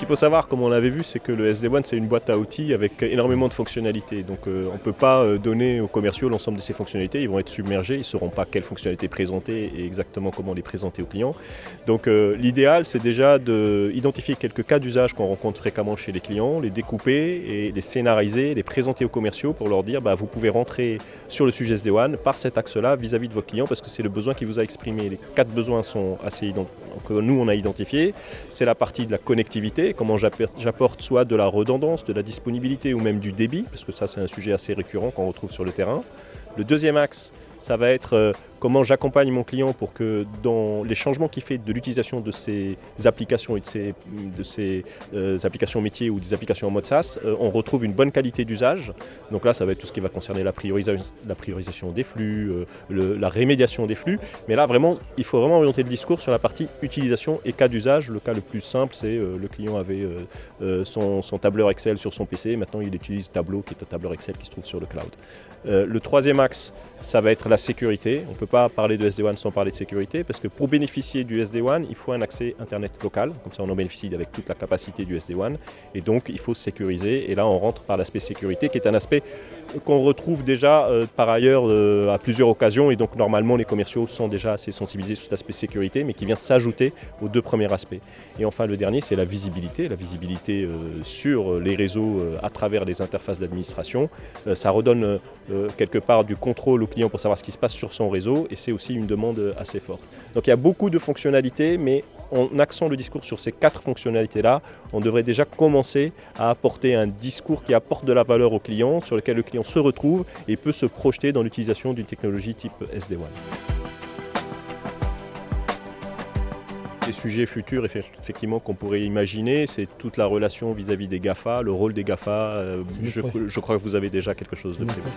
faut savoir, comme on l'avait vu, c'est que le SD-WAN, c'est une boîte à outils avec énormément de fonctionnalités. Donc on ne peut pas donner aux commerciaux l'ensemble de ces fonctionnalités. Ils vont être submergés, ils ne sauront pas quelles fonctionnalités présenter et exactement comment les présenter aux clients. Donc l'idéal, c'est déjà d'identifier quelques cas d'usage qu'on rencontre fréquemment chez les clients, les découper et les scénariser, les présenter aux commerciaux pour leur dire vous pouvez rentrer sur le sujet SD-WAN par cet axe-là vis-à-vis de vos clients parce que c'est le besoin qui vous a exprimé. Les 4 besoins sont assez que nous on a identifiés. C'est la partie de la connectivité, comment j'apporte soit de la redondance, de la disponibilité ou même du débit, parce que ça c'est un sujet assez récurrent qu'on retrouve sur le terrain. Le deuxième axe, ça va être comment j'accompagne mon client pour que dans les changements qu'il fait de l'utilisation de ces applications et de ces applications métiers ou des applications en mode SaaS, on retrouve une bonne qualité d'usage. Donc là, ça va être tout ce qui va concerner la priorisation des flux, la rémédiation des flux. Mais là, vraiment, il faut vraiment orienter le discours sur la partie utilisation et cas d'usage. Le cas le plus simple, c'est le client avait son tableur Excel sur son PC. Maintenant, il utilise Tableau, qui est un tableur Excel qui se trouve sur le cloud. Le troisième axe, ça va être la sécurité. On ne peut pas parler de SD-WAN sans parler de sécurité parce que pour bénéficier du SD-WAN, il faut un accès Internet local. Comme ça, on en bénéficie avec toute la capacité du SD-WAN. Et donc, il faut sécuriser. Et là, on rentre par l'aspect sécurité qui est un aspect qu'on retrouve déjà par ailleurs à plusieurs occasions. Et donc, normalement, les commerciaux sont déjà assez sensibilisés sur cet aspect sécurité, mais qui vient s'ajouter aux 2 premiers aspects. Et enfin, le dernier, c'est la visibilité. La visibilité sur les réseaux à travers les interfaces d'administration. Ça redonne quelque part du contrôle au client pour savoir ce qui se passe sur son réseau et c'est aussi une demande assez forte. Donc il y a beaucoup de fonctionnalités, mais en axant le discours sur ces 4 fonctionnalités-là, on devrait déjà commencer à apporter un discours qui apporte de la valeur au client, sur lequel le client se retrouve et peut se projeter dans l'utilisation d'une technologie type SD-WAN. Les sujets futurs effectivement qu'on pourrait imaginer, c'est toute la relation vis-à-vis des GAFA, le rôle des GAFA. Je crois que vous avez déjà quelque chose de prévu.